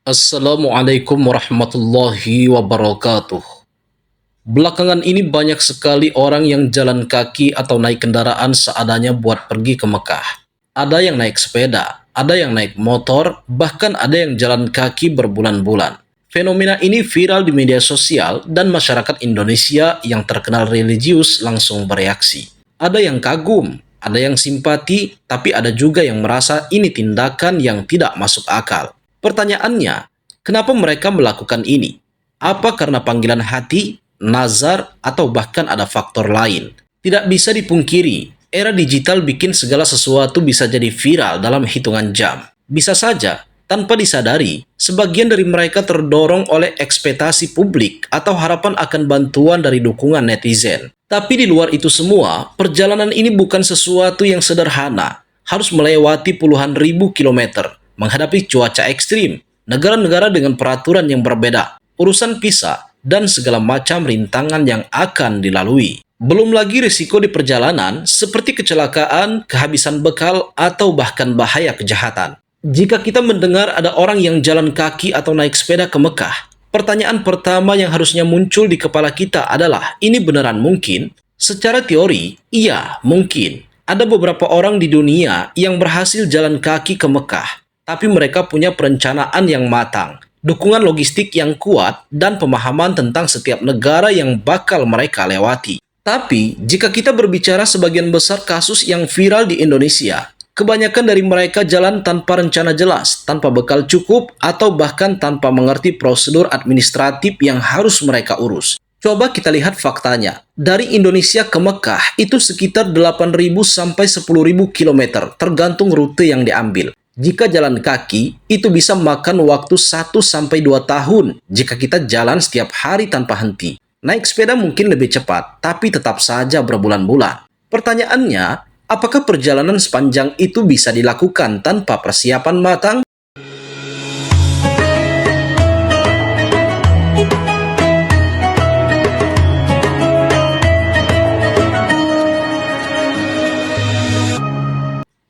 Assalamualaikum warahmatullahi wabarakatuh. Belakangan ini banyak sekali orang yang jalan kaki atau naik kendaraan seadanya buat pergi ke Mekah. Ada yang naik sepeda, ada yang naik motor, bahkan ada yang jalan kaki berbulan-bulan. Fenomena ini viral di media sosial dan masyarakat Indonesia yang terkenal religius langsung bereaksi. Ada yang kagum, ada yang simpati, tapi ada juga yang merasa ini tindakan yang tidak masuk akal. Pertanyaannya, kenapa mereka melakukan ini? Apa karena panggilan hati, nazar, atau bahkan ada faktor lain? Tidak bisa dipungkiri, era digital bikin segala sesuatu bisa jadi viral dalam hitungan jam. Bisa saja, tanpa disadari, sebagian dari mereka terdorong oleh ekspektasi publik atau harapan akan bantuan dari dukungan netizen. Tapi di luar itu semua, perjalanan ini bukan sesuatu yang sederhana. Harus melewati puluhan ribu kilometer, menghadapi cuaca ekstrim, negara-negara dengan peraturan yang berbeda, urusan visa, dan segala macam rintangan yang akan dilalui. Belum lagi risiko di perjalanan seperti kecelakaan, kehabisan bekal, atau bahkan bahaya kejahatan. Jika kita mendengar ada orang yang jalan kaki atau naik sepeda ke Mekah, pertanyaan pertama yang harusnya muncul di kepala kita adalah, ini beneran mungkin? Secara teori, iya, mungkin. Ada beberapa orang di dunia yang berhasil jalan kaki ke Mekah, tapi mereka punya perencanaan yang matang, dukungan logistik yang kuat, dan pemahaman tentang setiap negara yang bakal mereka lewati. Tapi, jika kita berbicara sebagian besar kasus yang viral di Indonesia, kebanyakan dari mereka jalan tanpa rencana jelas, tanpa bekal cukup, atau bahkan tanpa mengerti prosedur administratif yang harus mereka urus. Coba kita lihat faktanya. Dari Indonesia ke Mekah itu sekitar 8.000 sampai 10.000 km, tergantung rute yang diambil. Jika jalan kaki, itu bisa makan waktu 1-2 tahun jika kita jalan setiap hari tanpa henti. Naik sepeda mungkin lebih cepat, tapi tetap saja berbulan-bulan. Pertanyaannya, apakah perjalanan sepanjang itu bisa dilakukan tanpa persiapan matang?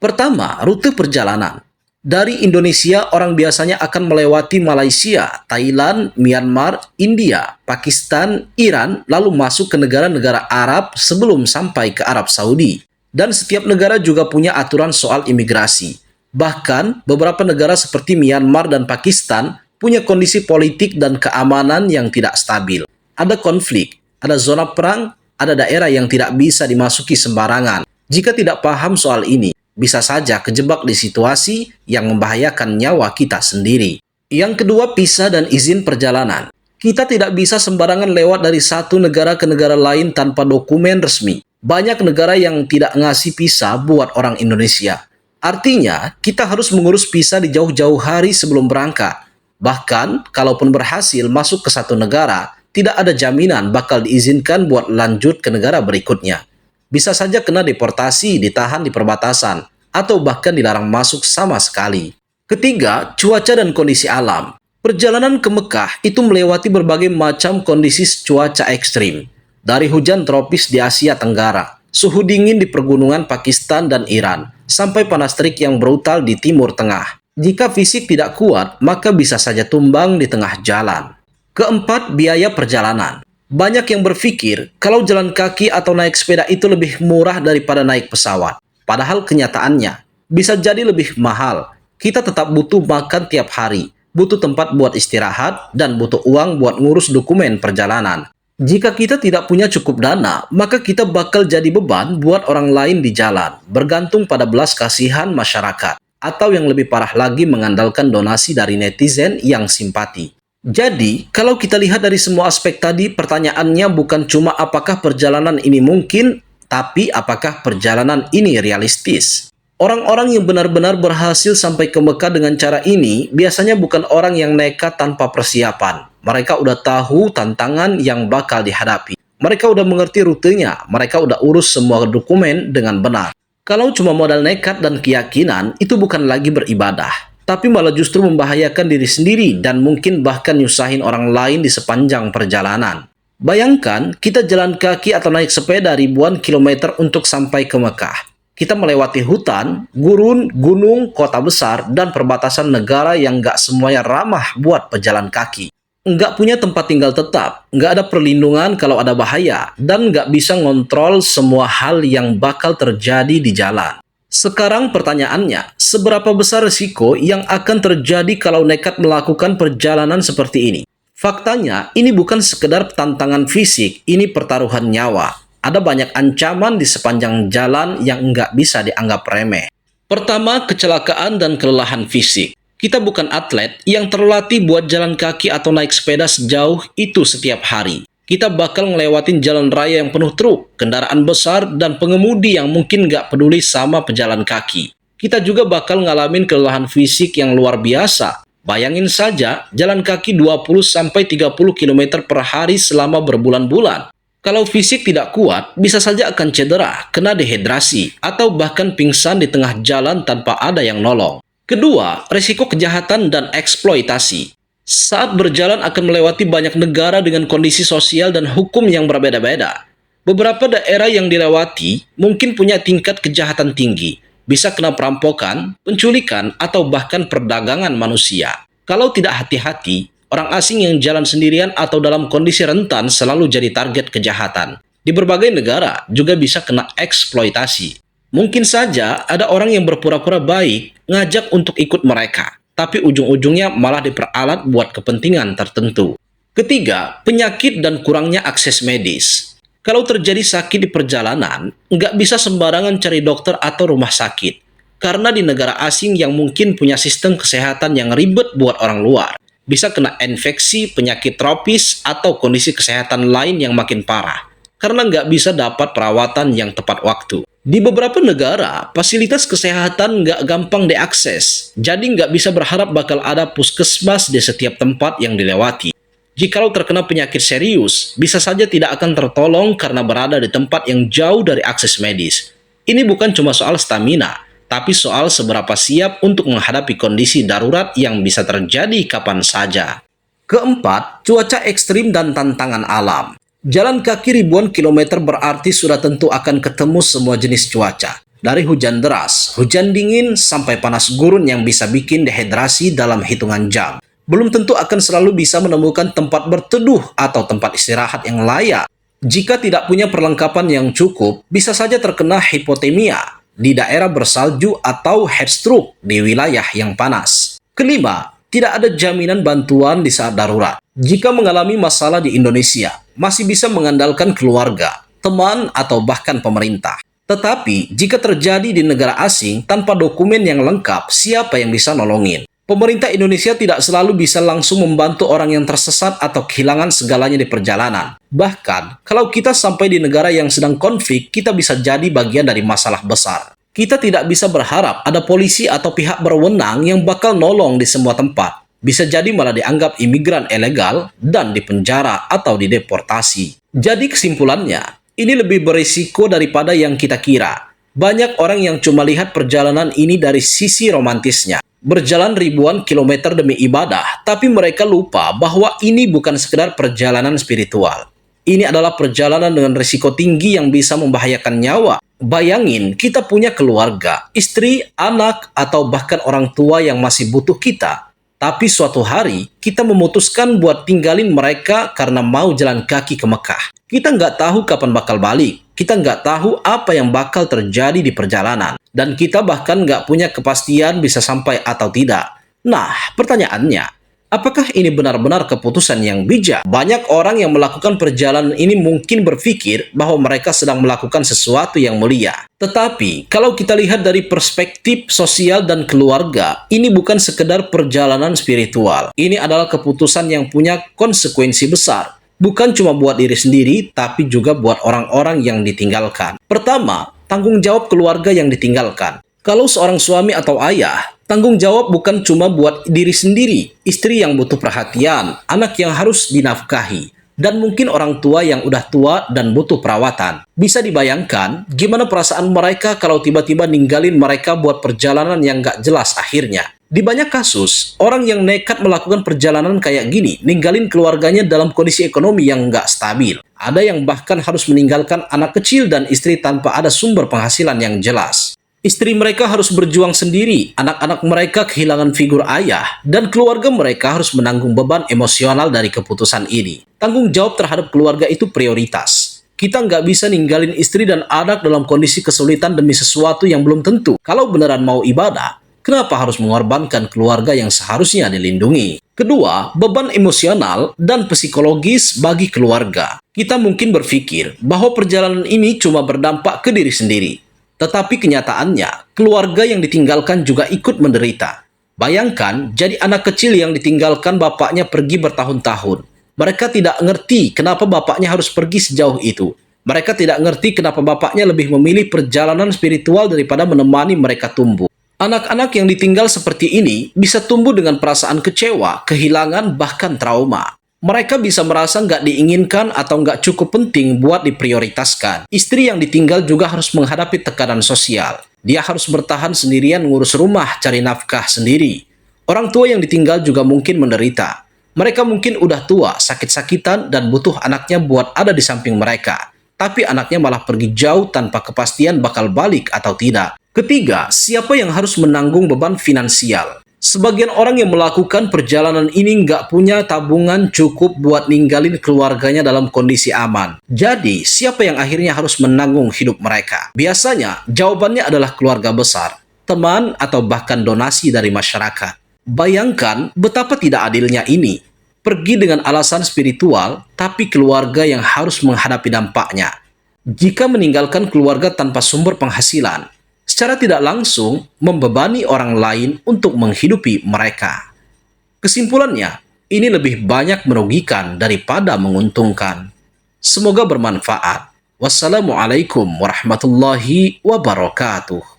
Pertama, rute perjalanan. Dari Indonesia, orang biasanya akan melewati Malaysia, Thailand, Myanmar, India, Pakistan, Iran, lalu masuk ke negara-negara Arab sebelum sampai ke Arab Saudi. Dan setiap negara juga punya aturan soal imigrasi. Bahkan, beberapa negara seperti Myanmar dan Pakistan punya kondisi politik dan keamanan yang tidak stabil. Ada konflik, ada zona perang, ada daerah yang tidak bisa dimasuki sembarangan. Jika tidak paham soal ini, bisa saja kejebak di situasi yang membahayakan nyawa kita sendiri. Yang kedua, visa dan izin perjalanan. Kita tidak bisa sembarangan lewat dari satu negara ke negara lain tanpa dokumen resmi. Banyak negara yang tidak ngasih visa buat orang Indonesia. Artinya, kita harus mengurus visa di jauh-jauh hari sebelum berangkat. Bahkan, kalaupun berhasil masuk ke satu negara, tidak ada jaminan bakal diizinkan buat lanjut ke negara berikutnya. Bisa saja kena deportasi, ditahan di perbatasan, atau bahkan dilarang masuk sama sekali. Ketiga, cuaca dan kondisi alam. Perjalanan ke Mekah itu melewati berbagai macam kondisi cuaca ekstrim. Dari hujan tropis di Asia Tenggara, suhu dingin di pergunungan Pakistan dan Iran, sampai panas terik yang brutal di Timur Tengah. Jika fisik tidak kuat, maka bisa saja tumbang di tengah jalan. Keempat, biaya perjalanan. Banyak yang berpikir kalau jalan kaki atau naik sepeda itu lebih murah daripada naik pesawat. Padahal kenyataannya bisa jadi lebih mahal. Kita tetap butuh makan tiap hari, butuh tempat buat istirahat, dan butuh uang buat ngurus dokumen perjalanan. Jika kita tidak punya cukup dana, maka kita bakal jadi beban buat orang lain di jalan, bergantung pada belas kasihan masyarakat, atau yang lebih parah lagi mengandalkan donasi dari netizen yang simpati. Jadi, kalau kita lihat dari semua aspek tadi, pertanyaannya bukan cuma apakah perjalanan ini mungkin, tapi apakah perjalanan ini realistis. Orang-orang yang benar-benar berhasil sampai ke Mekah dengan cara ini, biasanya bukan orang yang nekat tanpa persiapan. Mereka udah tahu tantangan yang bakal dihadapi. Mereka udah mengerti rutenya, mereka udah urus semua dokumen dengan benar. Kalau cuma modal nekat dan keyakinan, itu bukan lagi beribadah, tapi malah justru membahayakan diri sendiri dan mungkin bahkan nyusahin orang lain di sepanjang perjalanan. Bayangkan, kita jalan kaki atau naik sepeda ribuan kilometer untuk sampai ke Mekah. Kita melewati hutan, gurun, gunung, kota besar, dan perbatasan negara yang nggak semuanya ramah buat pejalan kaki. Nggak punya tempat tinggal tetap, nggak ada perlindungan kalau ada bahaya, dan nggak bisa ngontrol semua hal yang bakal terjadi di jalan. Sekarang pertanyaannya, seberapa besar risiko yang akan terjadi kalau nekat melakukan perjalanan seperti ini? Faktanya, ini bukan sekedar tantangan fisik, ini pertaruhan nyawa. Ada banyak ancaman di sepanjang jalan yang nggak bisa dianggap remeh. Pertama, kecelakaan dan kelelahan fisik. Kita bukan atlet yang terlatih buat jalan kaki atau naik sepeda sejauh itu setiap hari. Kita bakal ngelewatin jalan raya yang penuh truk, kendaraan besar, dan pengemudi yang mungkin nggak peduli sama pejalan kaki. Kita juga bakal ngalamin kelelahan fisik yang luar biasa. Bayangin saja, jalan kaki 20-30 km per hari selama berbulan-bulan. Kalau fisik tidak kuat, bisa saja akan cedera, kena dehidrasi, atau bahkan pingsan di tengah jalan tanpa ada yang nolong. Kedua, risiko kejahatan dan eksploitasi. Saat berjalan akan melewati banyak negara dengan kondisi sosial dan hukum yang berbeda-beda. Beberapa daerah yang dilewati mungkin punya tingkat kejahatan tinggi, bisa kena perampokan, penculikan, atau bahkan perdagangan manusia. Kalau tidak hati-hati, orang asing yang jalan sendirian atau dalam kondisi rentan selalu jadi target kejahatan. Di berbagai negara juga bisa kena eksploitasi. Mungkin saja ada orang yang berpura-pura baik ngajak untuk ikut mereka, tapi ujung-ujungnya malah diperalat buat kepentingan tertentu. Ketiga, penyakit dan kurangnya akses medis. Kalau terjadi sakit di perjalanan, nggak bisa sembarangan cari dokter atau rumah sakit. Karena di negara asing yang mungkin punya sistem kesehatan yang ribet buat orang luar, bisa kena infeksi, penyakit tropis, atau kondisi kesehatan lain yang makin parah, karena nggak bisa dapat perawatan yang tepat waktu. Di beberapa negara, fasilitas kesehatan nggak gampang diakses, jadi nggak bisa berharap bakal ada puskesmas di setiap tempat yang dilewati. Jikalau terkena penyakit serius, bisa saja tidak akan tertolong karena berada di tempat yang jauh dari akses medis. Ini bukan cuma soal stamina, tapi soal seberapa siap untuk menghadapi kondisi darurat yang bisa terjadi kapan saja. Keempat, cuaca ekstrim dan tantangan alam. Jalan kaki ribuan kilometer berarti sudah tentu akan ketemu semua jenis cuaca. Dari hujan deras, hujan dingin, sampai panas gurun yang bisa bikin dehidrasi dalam hitungan jam. Belum tentu akan selalu bisa menemukan tempat berteduh atau tempat istirahat yang layak. Jika tidak punya perlengkapan yang cukup, bisa saja terkena hipotermia di daerah bersalju atau heatstroke di wilayah yang panas. Kelima, tidak ada jaminan bantuan di saat darurat. Jika mengalami masalah di Indonesia, masih bisa mengandalkan keluarga, teman, atau bahkan pemerintah. Tetapi, jika terjadi di negara asing tanpa dokumen yang lengkap, siapa yang bisa nolongin? Pemerintah Indonesia tidak selalu bisa langsung membantu orang yang tersesat atau kehilangan segalanya di perjalanan. Bahkan, kalau kita sampai di negara yang sedang konflik, kita bisa jadi bagian dari masalah besar. Kita tidak bisa berharap ada polisi atau pihak berwenang yang bakal nolong di semua tempat. Bisa jadi malah dianggap imigran ilegal dan dipenjara atau dideportasi. Jadi kesimpulannya, ini lebih berisiko daripada yang kita kira. Banyak orang yang cuma lihat perjalanan ini dari sisi romantisnya. Berjalan ribuan kilometer demi ibadah, tapi mereka lupa bahwa ini bukan sekedar perjalanan spiritual. Ini adalah perjalanan dengan risiko tinggi yang bisa membahayakan nyawa. Bayangin, kita punya keluarga, istri, anak, atau bahkan orang tua yang masih butuh kita. Tapi suatu hari, kita memutuskan buat tinggalin mereka karena mau jalan kaki ke Mekah. Kita nggak tahu kapan bakal balik. Kita nggak tahu apa yang bakal terjadi di perjalanan. Dan kita bahkan nggak punya kepastian bisa sampai atau tidak. Nah, pertanyaannya, apakah ini benar-benar keputusan yang bijak? Banyak orang yang melakukan perjalanan ini mungkin berpikir bahwa mereka sedang melakukan sesuatu yang mulia. Tetapi, kalau kita lihat dari perspektif sosial dan keluarga, ini bukan sekedar perjalanan spiritual. Ini adalah keputusan yang punya konsekuensi besar. Bukan cuma buat diri sendiri, tapi juga buat orang-orang yang ditinggalkan. Pertama, tanggung jawab keluarga yang ditinggalkan. Kalau seorang suami atau ayah, tanggung jawab bukan cuma buat diri sendiri, istri yang butuh perhatian, anak yang harus dinafkahi, dan mungkin orang tua yang udah tua dan butuh perawatan. Bisa dibayangkan gimana perasaan mereka kalau tiba-tiba ninggalin mereka buat perjalanan yang gak jelas akhirnya. Di banyak kasus, orang yang nekat melakukan perjalanan kayak gini, ninggalin keluarganya dalam kondisi ekonomi yang nggak stabil. Ada yang bahkan harus meninggalkan anak kecil dan istri tanpa ada sumber penghasilan yang jelas. Istri mereka harus berjuang sendiri, anak-anak mereka kehilangan figur ayah, dan keluarga mereka harus menanggung beban emosional dari keputusan ini. Tanggung jawab terhadap keluarga itu prioritas. Kita nggak bisa ninggalin istri dan anak dalam kondisi kesulitan demi sesuatu yang belum tentu. Kalau beneran mau ibadah, kenapa harus mengorbankan keluarga yang seharusnya dilindungi? Kedua, beban emosional dan psikologis bagi keluarga. Kita mungkin berpikir bahwa perjalanan ini cuma berdampak ke diri sendiri. Tetapi kenyataannya, keluarga yang ditinggalkan juga ikut menderita. Bayangkan, jadi anak kecil yang ditinggalkan bapaknya pergi bertahun-tahun. Mereka tidak ngerti kenapa bapaknya harus pergi sejauh itu. Mereka tidak ngerti kenapa bapaknya lebih memilih perjalanan spiritual daripada menemani mereka tumbuh. Anak-anak yang ditinggal seperti ini bisa tumbuh dengan perasaan kecewa, kehilangan, bahkan trauma. Mereka bisa merasa nggak diinginkan atau nggak cukup penting buat diprioritaskan. Istri yang ditinggal juga harus menghadapi tekanan sosial. Dia harus bertahan sendirian ngurus rumah, cari nafkah sendiri. Orang tua yang ditinggal juga mungkin menderita. Mereka mungkin udah tua, sakit-sakitan, dan butuh anaknya buat ada di samping mereka. Tapi anaknya malah pergi jauh tanpa kepastian bakal balik atau tidak. Ketiga, siapa yang harus menanggung beban finansial? Sebagian orang yang melakukan perjalanan ini nggak punya tabungan cukup buat ninggalin keluarganya dalam kondisi aman. Jadi, siapa yang akhirnya harus menanggung hidup mereka? Biasanya, jawabannya adalah keluarga besar, teman, atau bahkan donasi dari masyarakat. Bayangkan betapa tidak adilnya ini. Pergi dengan alasan spiritual, tapi keluarga yang harus menghadapi dampaknya. Jika meninggalkan keluarga tanpa sumber penghasilan, secara tidak langsung membebani orang lain untuk menghidupi mereka. Kesimpulannya, ini lebih banyak merugikan daripada menguntungkan. Semoga bermanfaat. Wassalamualaikum warahmatullahi wabarakatuh.